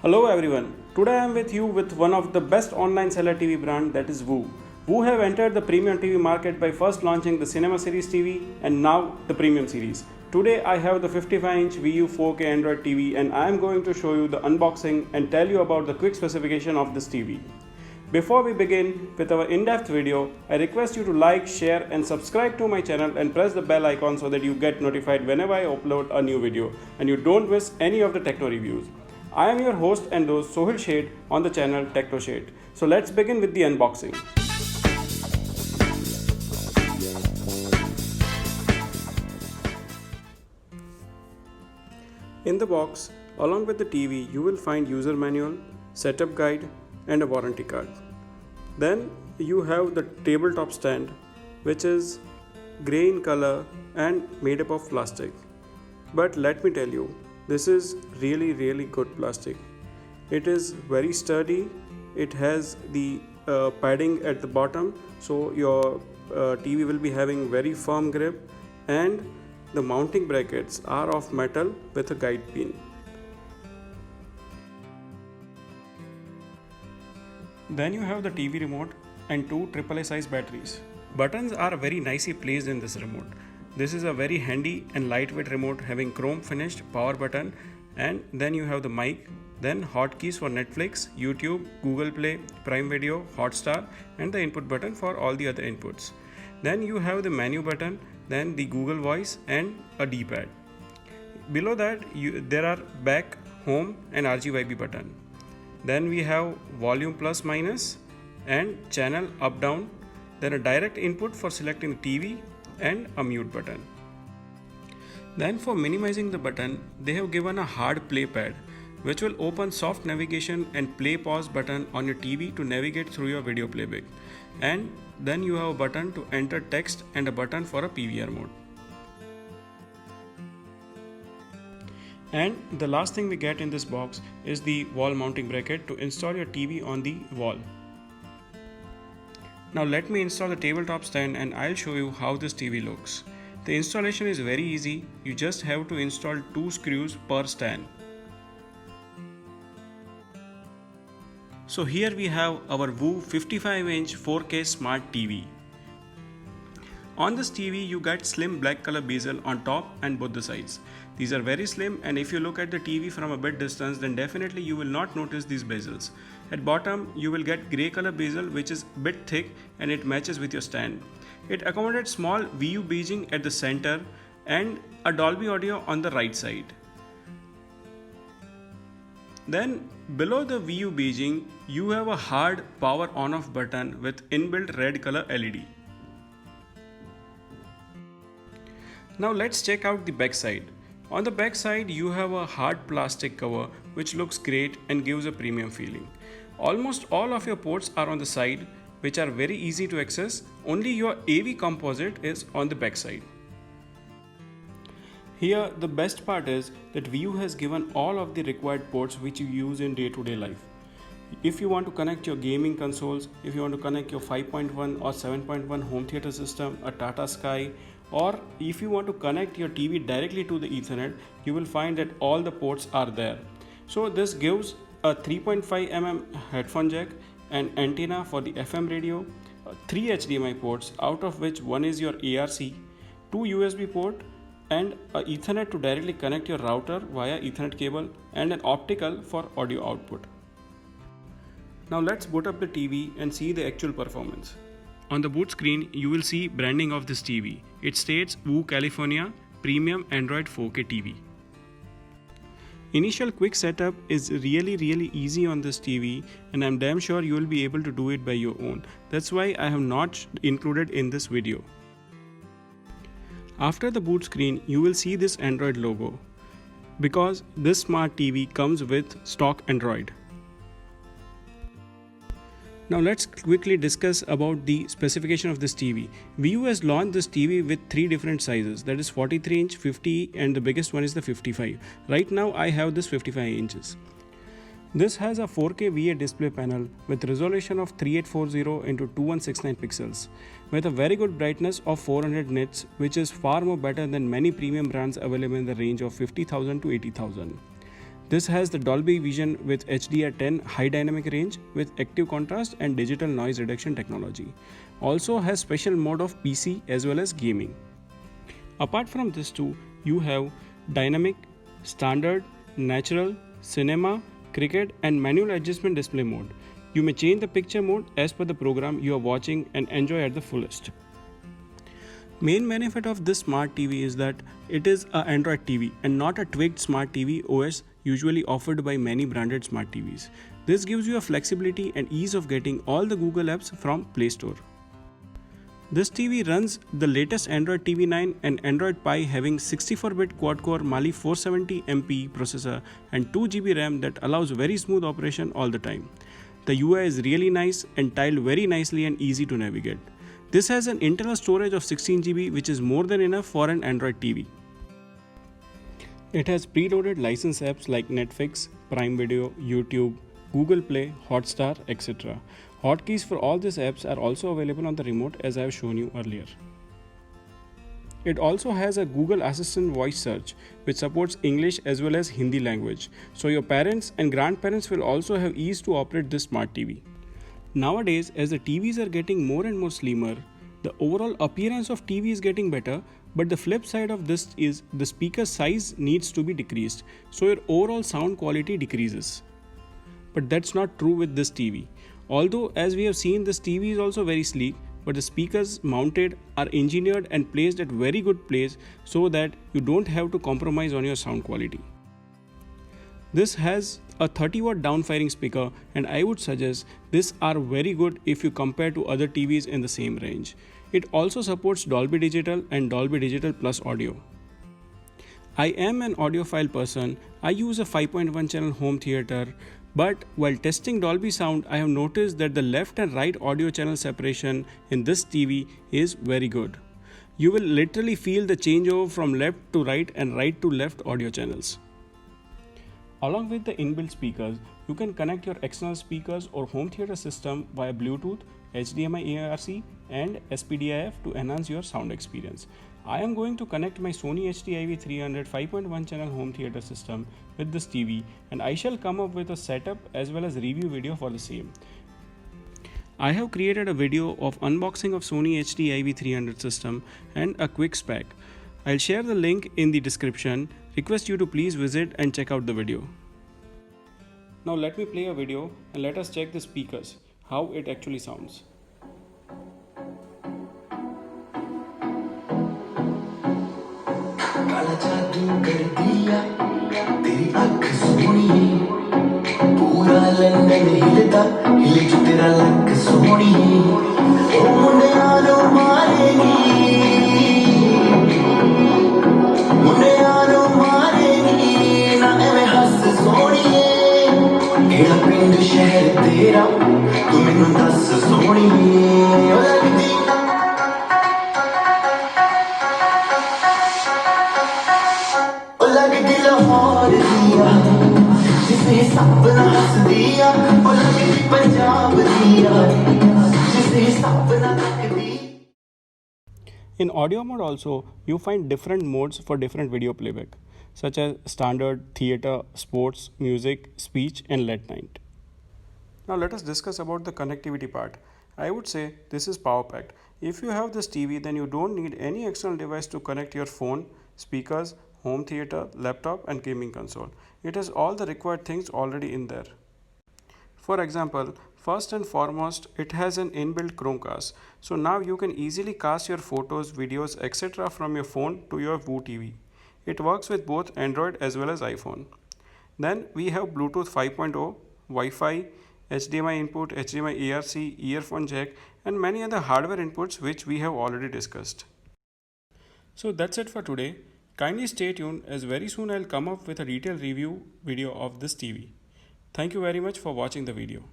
Hello everyone. Today I am with you with one of the best online seller TV brand, that is Woo. Woo have entered the premium TV market by first launching the Cinema Series TV and now the Premium Series. Today I have the 55-inch VU 4K Android TV and I am going to show you the unboxing and tell you about the quick specification of this TV. Before we begin with our in-depth video, I request you to like, share and subscribe to my channel and press the bell icon so that you get notified whenever I upload a new video and you don't miss any of the techno reviews. I am your host and host Sohil Shade on the channel Techno Shade. So let's begin with the unboxing. In the box, along with the TV, you will find user manual, setup guide and a warranty card. Then you have the tabletop stand, which is grey in color and made up of plastic. But let me tell you, this is really good plastic. It is very sturdy. It has the padding at the bottom, so your TV will be having very firm grip, and the mounting brackets are of metal with a guide pin. Then you have the TV remote and two AAA size batteries. Buttons are very nicely placed in this remote. This is a very handy and lightweight remote having chrome finished power button, and then you have the mic, then hotkeys for Netflix, YouTube, Google Play, Prime Video, Hotstar and the input button for all the other inputs. Then you have the menu button, then the Google Voice and a D-pad. Below that there are back, home and RGB button. Then we have volume plus minus and channel up down, then a direct input for selecting the TV and a mute button. Then for minimizing the button, they have given a hard play pad which will open soft navigation and play pause button on your TV to navigate through your video playback. And then you have a button to enter text and a button for a PVR mode. And the last thing we get in this box is the wall mounting bracket to install your TV on the wall. Now let me install the tabletop stand and I'll show you how this TV looks. The installation is very easy. You just have to install 2 screws per stand. So here we have our Woo 55-inch 4K Smart TV. On this TV you get slim black color bezel on top and both the sides. These are very slim, and if you look at the TV from a bit distance, then definitely you will not notice these bezels. At bottom you will get grey color bezel which is a bit thick and it matches with your stand. It accommodates small VU beijing at the center and a Dolby Audio on the right side. Then below the VU beijing you have a hard power on off button with inbuilt red color LED. Now let's check out the back side. On the back side you have a hard plastic cover which looks great and gives a premium feeling. Almost all of your ports are on the side, which are very easy to access. Only your AV composite is on the back side. Here the best part is that Woo has given all of the required ports which you use in day-to-day life. If you want to connect your gaming consoles, if you want to connect your 5.1 or 7.1 home theater system, a Tata Sky, or if you want to connect your TV directly to the Ethernet, you will find that all the ports are there. So this gives a 3.5mm headphone jack, an antenna for the FM radio, 3 HDMI ports, out of which one is your ARC, 2 USB port and a Ethernet to directly connect your router via Ethernet cable, and an optical for audio output. Now let's boot up the TV and see the actual performance. On the boot screen you will see branding of this TV. It states Woo California Premium Android 4K TV. Initial quick setup is really easy on this TV, and I'm damn sure you will be able to do it by your own. That's why I have not included in this video. After the boot screen you will see this Android logo, because this smart TV comes with stock Android. Now let's quickly discuss about the specification of this TV. Woo has launched this TV with 3 different sizes, that is 43-inch, 50 and the biggest one is the 55. Right now I have this 55 inches. This has a 4K VA display panel with resolution of 3840 into 2169 pixels with a very good brightness of 400 nits, which is far more better than many premium brands available in the range of 50,000 to 80,000. This has the Dolby Vision with HDR10 high dynamic range with active contrast and digital noise reduction technology. Also has special mode of PC as well as gaming. Apart from this too, you have dynamic, standard, natural, cinema, cricket and manual adjustment display mode. You may change the picture mode as per the program you are watching and enjoy at the fullest. Main benefit of this smart TV is that it is an Android TV and not a tweaked smart TV OS usually offered by many branded smart TVs. This gives you a flexibility and ease of getting all the Google apps from Play Store. This TV runs the latest Android TV 9 and Android Pie having 64-bit quad-core Mali 470MP processor and 2GB RAM that allows very smooth operation all the time. The UI is really nice and tiled very nicely and easy to navigate. This has an internal storage of 16GB which is more than enough for an Android TV. It has preloaded licensed apps like Netflix, Prime Video, YouTube, Google Play, Hotstar, etc. Hotkeys for all these apps are also available on the remote as I have shown you earlier. It also has a Google Assistant voice search which supports English as well as Hindi language. So your parents and grandparents will also have ease to operate this smart TV. Nowadays, as the TVs are getting more and more slimmer, the overall appearance of TV is getting better, but the flip side of this is the speaker size needs to be decreased, so your overall sound quality decreases. But that's not true with this TV. Although as we have seen, this TV is also very sleek, but the speakers mounted are engineered and placed at very good place so that you don't have to compromise on your sound quality. This has a 30-watt downfiring speaker and I would suggest these are very good if you compare to other TVs in the same range. It also supports Dolby Digital and Dolby Digital Plus audio. I am an audiophile person. I use a 5.1 channel home theater, but while testing Dolby sound, I have noticed that the left and right audio channel separation in this TV is very good. You will literally feel the changeover from left to right and right to left audio channels. Along with the inbuilt speakers, you can connect your external speakers or home theater system via Bluetooth, HDMI ARC and SPDIF to enhance your sound experience. I am going to connect my Sony HD-IV300 5.1 channel home theater system with this TV and I shall come up with a setup as well as review video for the same. I have created a video of unboxing of Sony HD-IV300 system and a quick spec. I'll share the link in the description. Request you to please visit and check out the video. Now let me play a video and let us check the speakers, how it actually sounds. काला जादू कर दिया तेरी आँख सोनिए पूरा London हिलता हिले जो तेरा लक सोनिए ओ मुंडे आनो मारेगी ना एवें हस सोनिए केड़ा पिंड शहर तेरा तू मैनू दस सोनिए ओ लगदी लाहौर दिया जिसे सपना हंस दिया ओ लगदी पंजाब दिया जिसे सपना तक दी. In audio mode also, you find different modes for different video playback, such as standard, theater, sports, music, speech and late night. Now let us discuss about the connectivity part. I would say this is power packed. If you have this TV, then you don't need any external device to connect your phone, speakers, home theater, laptop and gaming console. It has all the required things already in there. For example, first and foremost, it has an inbuilt Chromecast. So now you can easily cast your photos, videos, etc. from your phone to your Voo TV. It works with both Android as well as iPhone. Then we have Bluetooth 5.0, Wi-Fi, HDMI input, HDMI ARC, earphone jack and many other hardware inputs which we have already discussed. So that's it for today. Kindly stay tuned as very soon I'll come up with a detailed review video of this TV. Thank you very much for watching the video.